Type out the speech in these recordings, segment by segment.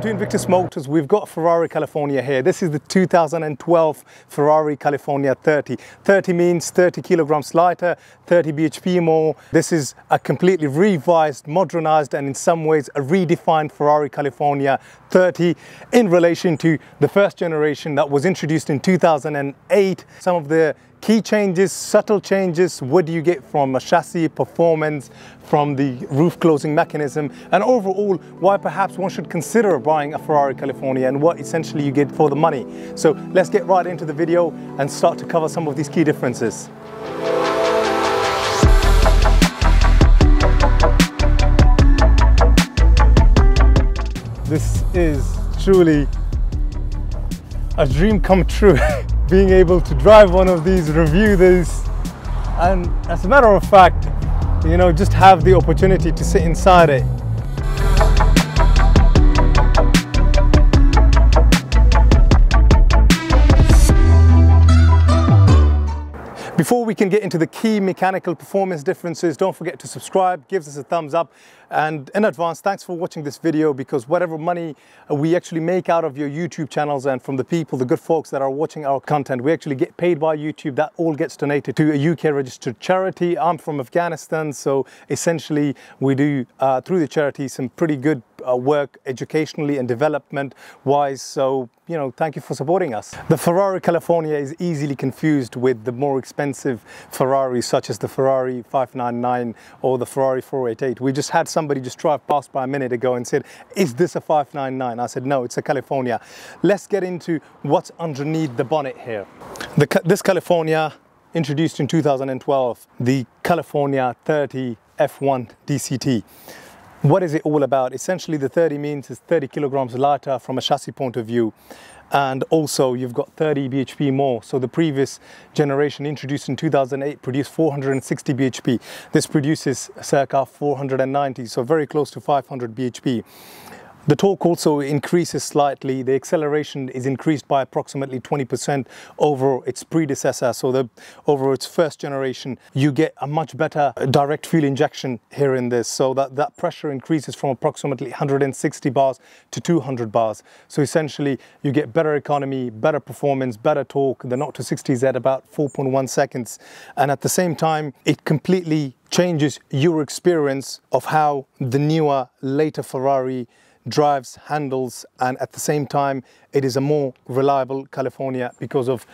to Invictus Motors. We've got Ferrari California here. This is the 2012 Ferrari California 30. 30 means 30 kilograms lighter, 30 bhp more. This is a completely revised, modernized, and in some ways a redefined Ferrari California 30 in relation to the first generation that was introduced in 2008. Some of the key changes, subtle changes, what do you get from a chassis, performance, from the roof closing mechanism, and overall why perhaps one should consider buying a Ferrari California and what essentially you get for the money. So let's get right into the video and start to cover some of these key differences. This is truly a dream come true. Being able to drive one of these, review this, and as a matter of fact, you know, just have the opportunity to sit inside it. Before we can get into the key mechanical performance differences, don't forget to subscribe, give us a thumbs up, and in advance, thanks for watching this video, because whatever money we actually make out of your YouTube channels and from the people, the good folks that are watching our content, we actually get paid by YouTube. That all gets donated to a UK registered charity. I'm from Afghanistan, so essentially we do through the charity some pretty good work educationally and development wise, so you know, thank you for supporting us. The Ferrari California is easily confused with the more expensive Ferraris such as the Ferrari 599 or the Ferrari 488. We just had somebody just drive past by a minute ago and said, is this a 599? I said, no, it's a California. Let's get into what's underneath the bonnet here. This California, introduced in 2012, the California 30 F1 DCT. What is it all about? Essentially, the 30 means it's 30 kilograms lighter from a chassis point of view. And also you've got 30 bhp more. So the previous generation introduced in 2008 produced 460 bhp. This produces circa 490, so very close to 500 bhp. The torque also increases slightly. The acceleration is increased by approximately 20% over its predecessor. So over its first generation, you get a much better direct fuel injection here in this. So that pressure increases from approximately 160 bars to 200 bars. So essentially, you get better economy, better performance, better torque. The 0 to 60 is at about 4.1 seconds. And at the same time, it completely changes your experience of how the newer, later Ferrari drives, handles, and at the same time it is a more reliable California because of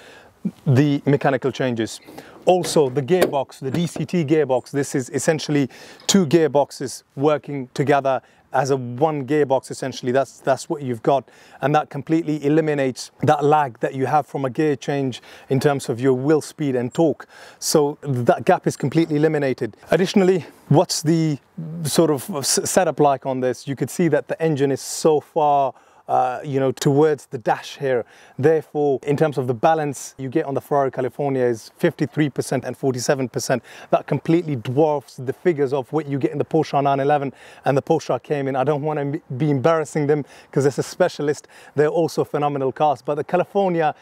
the mechanical changes. Also the gearbox, the DCT gearbox, this is essentially two gearboxes working together as a one gearbox. Essentially that's what you've got, and that completely eliminates that lag that you have from a gear change in terms of your wheel speed and torque. So that gap is completely eliminated. Additionally, what's the sort of setup like on this? You could see that the engine is so far you know, towards the dash here. Therefore, in terms of the balance you get on the Ferrari California is 53% and 47%. That completely dwarfs the figures of what you get in the Porsche 911 and the Porsche Cayman. I don't want to be embarrassing them because as a specialist, they're also phenomenal cars, but the California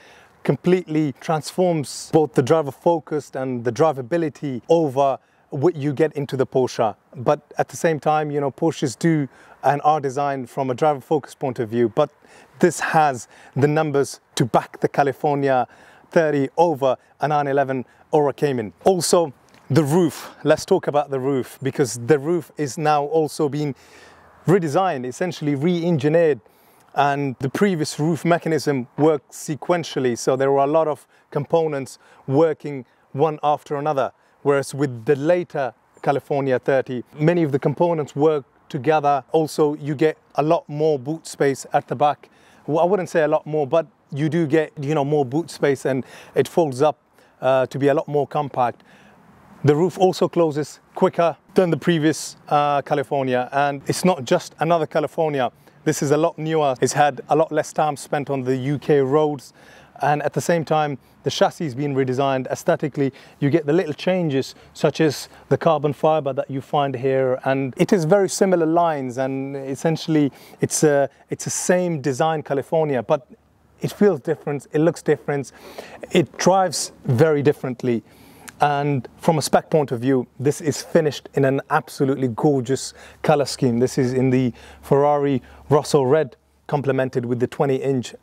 completely transforms both the driver focused and the drivability over what you get into the Porsche. But at the same time, you know, Porsches do and are designed from a driver focus point of view, but this has the numbers to back the California 30 over a 911 or a Cayman. Also the roof, let's talk about the roof, because the roof is now also being redesigned, essentially re-engineered, and the previous roof mechanism worked sequentially, so there were a lot of components working one after another. Whereas with the later California 30, many of the components work together. Also, you get a lot more boot space at the back. Well, I wouldn't say a lot more, but you do get, you know, more boot space, and it folds up to be a lot more compact. The roof also closes quicker than the previous California, and it's not just another California. This is a lot newer. It's had a lot less time spent on the UK roads, and at the same time, the chassis has been redesigned aesthetically. You get the little changes such as the carbon fiber that you find here, and it is very similar lines, and essentially it's a same design California, but it feels different, it looks different, it drives very differently. And from a spec point of view, this is finished in an absolutely gorgeous color scheme. This is in the Ferrari Rosso Red complemented with the 20-inch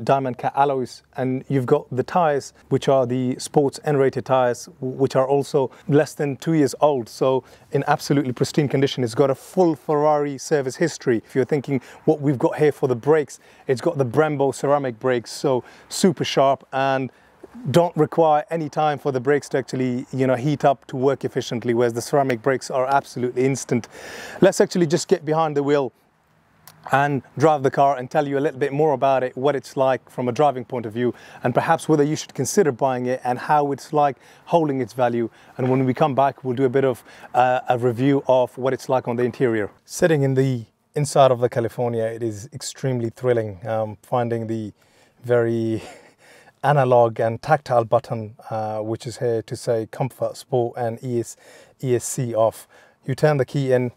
diamond cat alloys, and you've got the tires, which are the sports N-rated tires, which are also less than 2 years old, so in absolutely pristine condition. It's got a full Ferrari service history. If you're thinking what we've got here for the brakes, it's got the Brembo ceramic brakes, so super sharp and don't require any time for the brakes to actually, you know, heat up to work efficiently, whereas the ceramic brakes are absolutely instant. Let's actually just get behind the wheel and drive the car and tell you a little bit more about it, what it's like from a driving point of view, and perhaps whether you should consider buying it and how it's like holding its value. And when we come back, we'll do a bit of a review of what it's like on the interior. Sitting in the inside of the California, it is extremely thrilling, finding the very analog and tactile button, which is here to say comfort, sport and ESC off. You turn the key in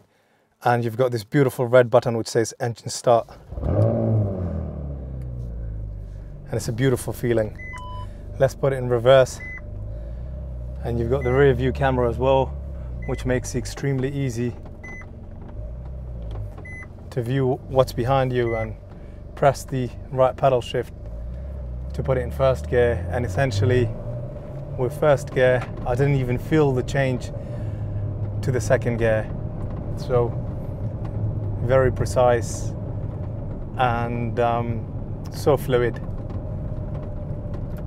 and you've got this beautiful red button which says engine start, and it's a beautiful feeling. Let's put it in reverse, and you've got the rear view camera as well, which makes it extremely easy to view what's behind you, and press the right paddle shift to put it in first gear. And essentially with first gear I didn't even feel the change to the second gear, so very precise and so fluid.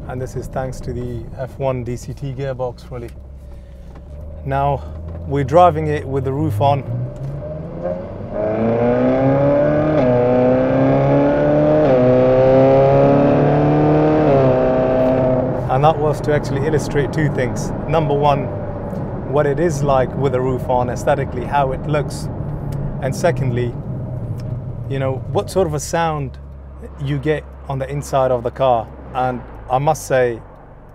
And this is thanks to the F1 DCT gearbox, really. Now we're driving it with the roof on, and that was to actually illustrate two things. Number one, what it is like with the roof on aesthetically, how it looks, and secondly, you know, what sort of a sound you get on the inside of the car. And I must say,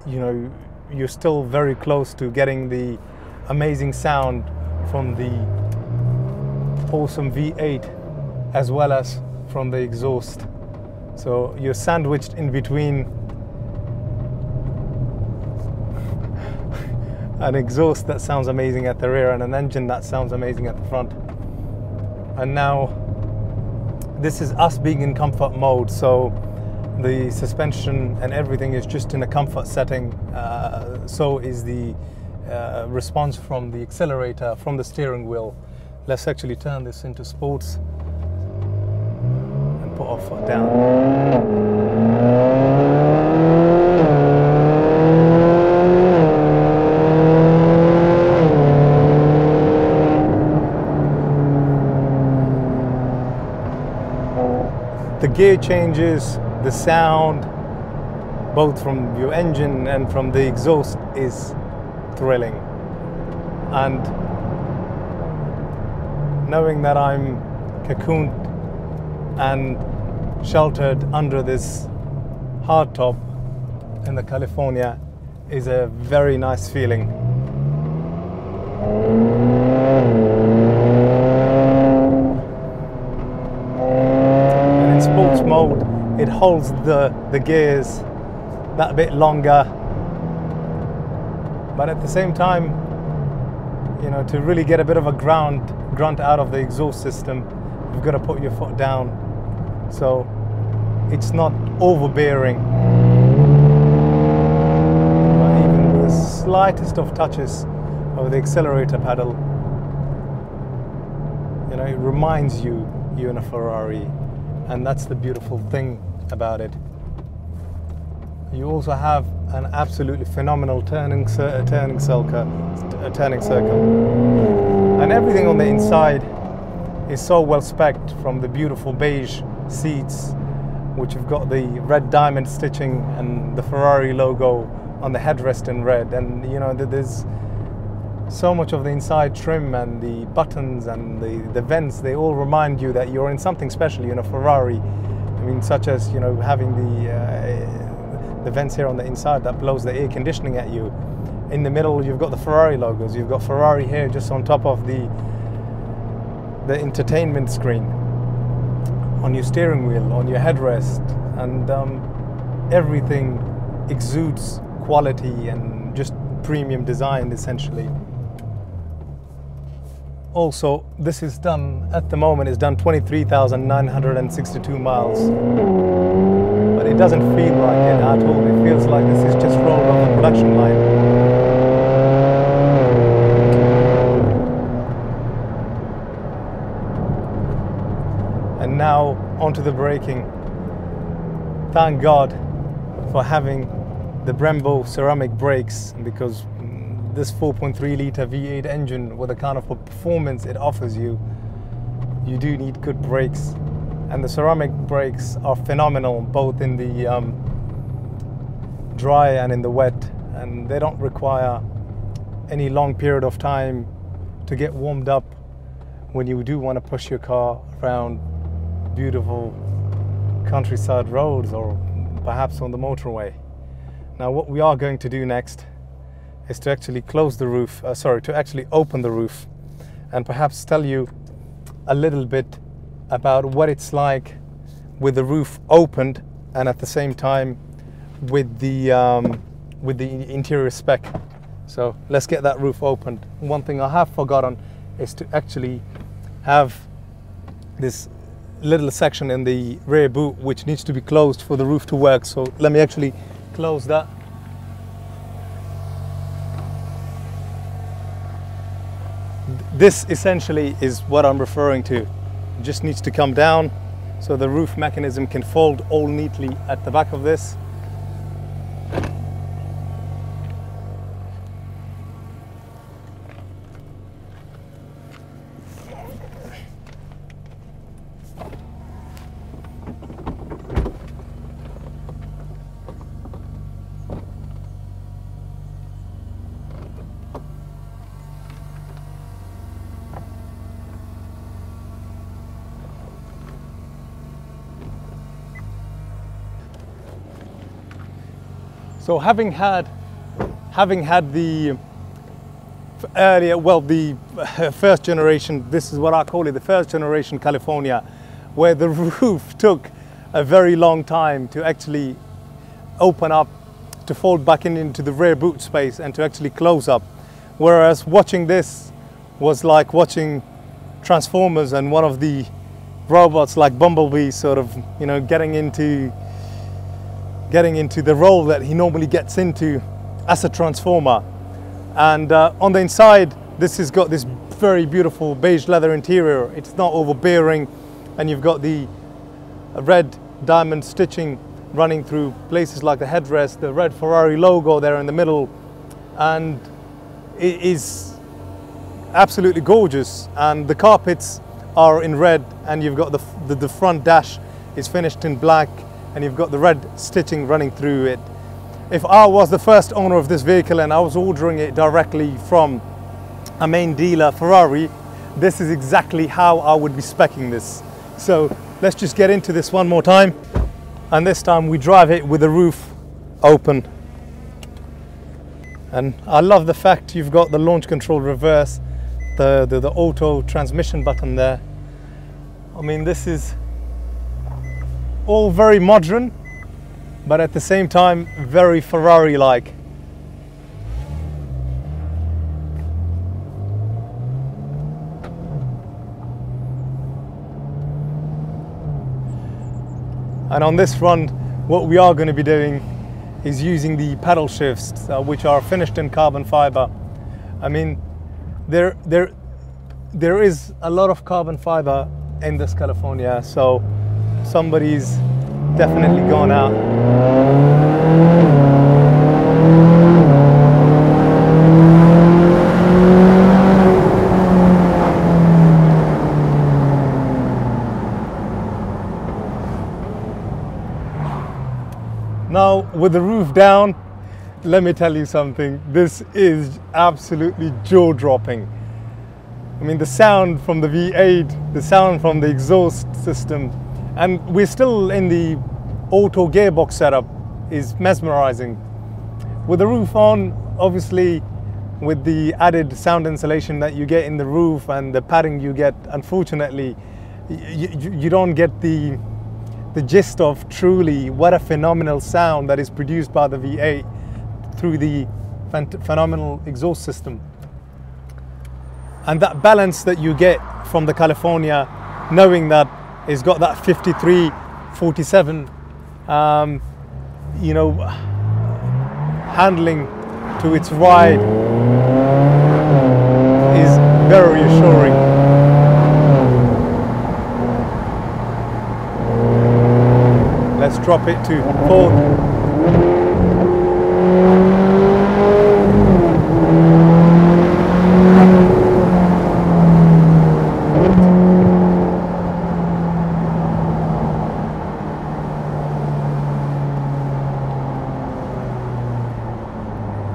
you know, you're still very close to getting the amazing sound from the awesome V8 as well as from the exhaust. So you're sandwiched in between an exhaust that sounds amazing at the rear and an engine that sounds amazing at the front. And now this is us being in comfort mode, so the suspension and everything is just in a comfort setting. So is the response from the accelerator, from the steering wheel. Let's actually turn this into sports and put our foot down. The gear changes, the sound, both from your engine and from the exhaust, is thrilling. And knowing that I'm cocooned and sheltered under this hardtop in the California is a very nice feeling. Sports mode, it holds the gears that bit longer, but at the same time, you know, to really get a bit of a grunt out of the exhaust system, you've got to put your foot down, so it's not overbearing. But even with the slightest of touches of the accelerator pedal, you know, it reminds you you're in a Ferrari. And that's the beautiful thing about it. You also have an absolutely phenomenal turning circle, and everything on the inside is so well specced, from the beautiful beige seats, which have got the red diamond stitching and the Ferrari logo on the headrest in red. And you know, there's so much of the inside trim and the buttons and the vents, they all remind you that you're in something special, you know, Ferrari. I mean, such as, you know, having the vents here on the inside that blows the air conditioning at you. In the middle, you've got the Ferrari logos. You've got Ferrari here just on top of the entertainment screen, on your steering wheel, on your headrest, and everything exudes quality and just premium design, essentially. also, this is done, at the moment, it's done 23,962 miles. But it doesn't feel like it at all. It feels like this is just rolled off the production line. And now, onto the braking. Thank God for having the Brembo ceramic brakes, because this 4.3 litre V8 engine, with the kind of performance it offers you, you do need good brakes. And the ceramic brakes are phenomenal, both in the dry and in the wet, and they don't require any long period of time to get warmed up when you do want to push your car around beautiful countryside roads or perhaps on the motorway. Now what we are going to do next is to actually close the roof, to actually open the roof, and perhaps tell you a little bit about what it's like with the roof opened and at the same time with the interior spec. So let's get that roof opened. One thing I have forgotten is to actually have this little section in the rear boot which needs to be closed for the roof to work. So let me actually close that. This essentially is what I'm referring to. It just needs to come down so the roof mechanism can fold all neatly at the back of this. So having had the earlier, well, the first generation, this is what I call it, the first generation California, where the roof took a very long time to actually open up, to fold back into the rear boot space and to actually close up. Whereas watching this was like watching Transformers and one of the robots like Bumblebee sort of, you know, getting into the role that he normally gets into as a transformer. And on the inside, this has got this very beautiful beige leather interior. It's not overbearing, and you've got the red diamond stitching running through places like the headrest, the red Ferrari logo there in the middle, and it is absolutely gorgeous. And the carpets are in red, and you've got the front dash is finished in black, and you've got the red stitching running through it. If I was the first owner of this vehicle and I was ordering it directly from a main dealer, Ferrari, this is exactly how I would be speccing this. So let's just get into this one more time. And this time we drive it with the roof open. And I love the fact you've got the launch control reverse, the auto transmission button there. I mean, this is all very modern, but at the same time very Ferrari-like. And on this run, what we are going to be doing is using the pedal shifts, which are finished in carbon fiber. I mean, there is a lot of carbon fiber in this California, so somebody's definitely gone out. Now, with the roof down, let me tell you something. This is absolutely jaw-dropping. I mean, the sound from the V8, the sound from the exhaust system, and we're still in the auto gearbox setup, is mesmerizing. With the roof on, obviously, with the added sound insulation that you get in the roof and the padding you get, unfortunately, you don't get the gist of truly what a phenomenal sound that is produced by the V8 through the phenomenal exhaust system. And that balance that you get from the California, knowing that it's got that 53-47, you know, handling to its ride is very reassuring. Let's drop it to 4th.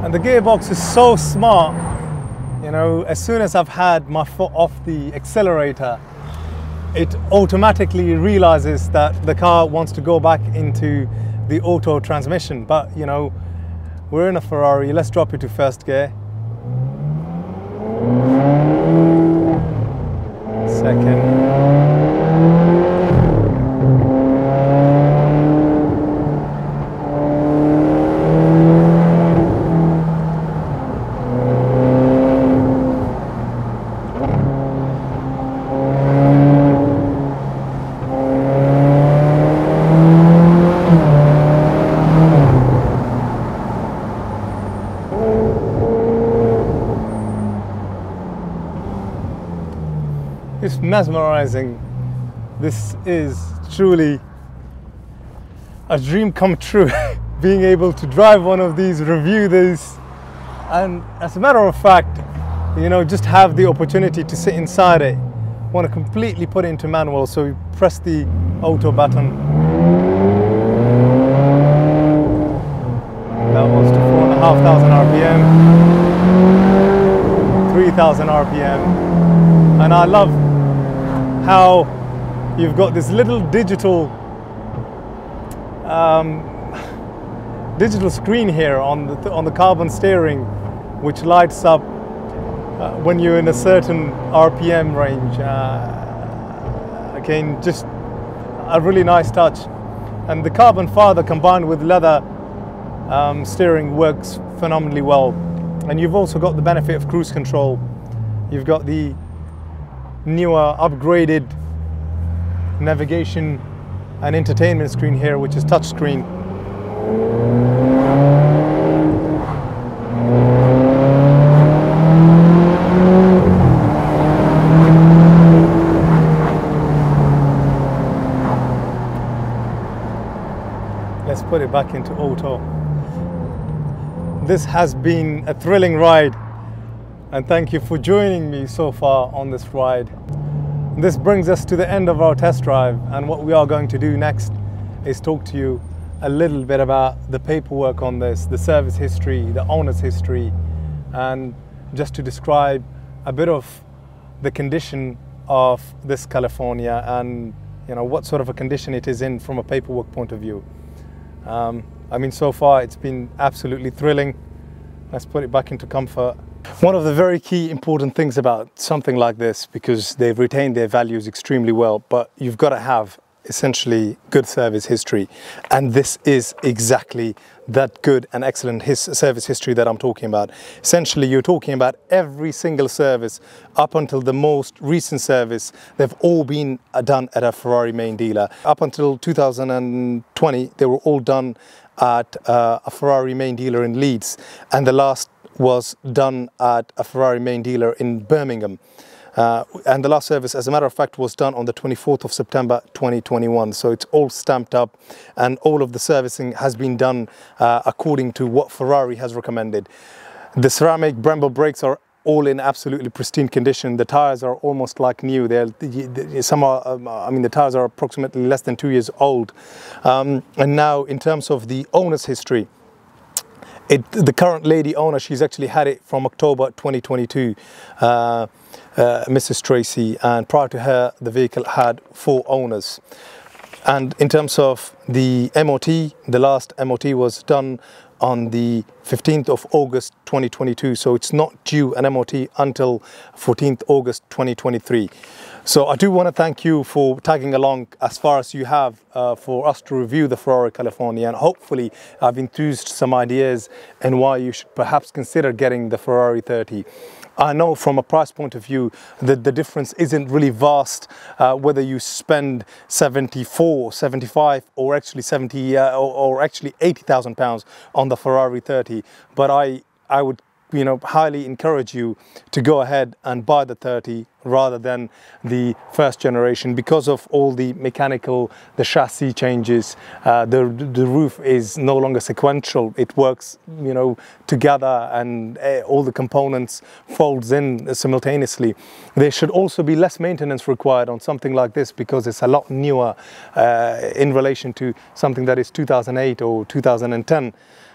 And the gearbox is so smart, you know, as soon as I've had my foot off the accelerator, it automatically realizes that the car wants to go back into the auto transmission. But, you know, we're in a Ferrari, let's drop it to first gear. Second. It's mesmerizing. This is truly a dream come true, being able to drive one of these, review this, and as a matter of fact, you know, just have the opportunity to sit inside it. I want to completely put it into manual, so we press the auto button. That was to 4,500 RPM, 3,000 RPM, and I love how you've got this little digital screen here on the carbon steering, which lights up when you're in a certain RPM range. Again, just a really nice touch. And the carbon fiber combined with leather steering works phenomenally well. And you've also got the benefit of cruise control. You've got the newer upgraded navigation and entertainment screen here, which is touchscreen. Let's put it back into auto. This has been a thrilling ride, and thank you for joining me so far on this ride. This brings us to the end of our test drive, and what we are going to do next is talk to you a little bit about the paperwork on this, the service history, the owner's history, and just to describe a bit of the condition of this California and, you know, what sort of a condition it is in from a paperwork point of view. I mean, so far it's been absolutely thrilling. Let's put it back into comfort. One of the very key important things about something like this, because they've retained their values extremely well, but you've got to have essentially good service history, and this is exactly that good and excellent service history that I'm talking about. Essentially, you're talking about every single service up until the most recent service. They've all been done at a Ferrari main dealer. Up until 2020, they were all done at a Ferrari main dealer in Leeds, and the last was done at a Ferrari main dealer in Birmingham. And the last service, as a matter of fact, was done on the 24th of September 2021. So it's all stamped up, and all of the servicing has been done according to what Ferrari has recommended. The ceramic Brembo brakes are all in absolutely pristine condition. The tires are almost like new. Some are, I mean, the tires are approximately less than 2 years old. And now, in terms of the owner's history, the current lady owner, she's actually had it from October 2022, Mrs. Tracy, and prior to her, the vehicle had 4 owners. And in terms of the MOT, the last MOT was done on the 15th of August 2022, so it's not due an MOT until 14th August 2023. So I do want to thank you for tagging along as far as you have for us to review the Ferrari California, and hopefully I've enthused some ideas and why you should perhaps consider getting the Ferrari 30. I know from a price point of view that the difference isn't really vast, whether you spend 74, 75 or actually 70 or actually £80,000 on the Ferrari 30, but I would highly encourage you to go ahead and buy the 30 rather than the first generation, because of all the mechanical, the chassis changes, the roof is no longer sequential, it works together, and all the components folds in simultaneously. There should also be less maintenance required on something like this, because it's a lot newer in relation to something that is 2008 or 2010.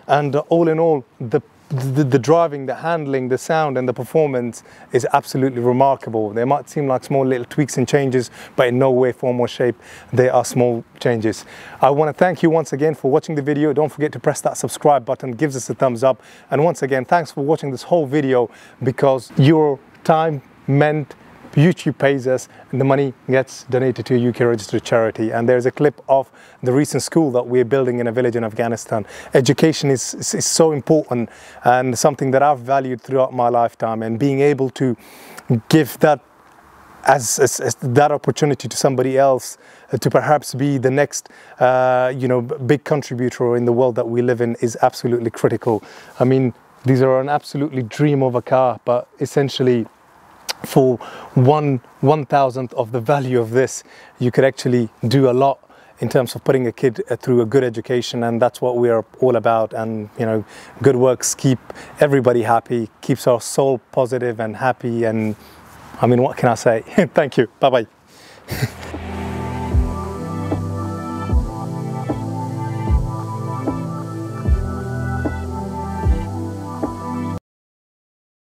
And all in all, the driving, the handling, the sound and the performance is absolutely remarkable. They might seem like small little tweaks and changes, but in no way, form or shape they are small changes. I want to thank you once again for watching the video. Don't forget to press that subscribe button, gives us a thumbs up. And once again, thanks for watching this whole video, because your time meant YouTube pays us, and the money gets donated to a UK registered charity. And there's a clip of the recent school that we're building in a village in Afghanistan. Education is so important and something that I've valued throughout my lifetime, and being able to give that as that opportunity to somebody else to perhaps be the next big contributor in the world that we live in is absolutely critical. I mean, these are an absolutely dream of a car, but essentially for 1/1000th of the value of this, you could actually do a lot in terms of putting a kid through a good education, and that's what we are all about. And good works keep everybody happy, keeps our soul positive and happy, and I mean, what can I say? Thank you. Bye bye.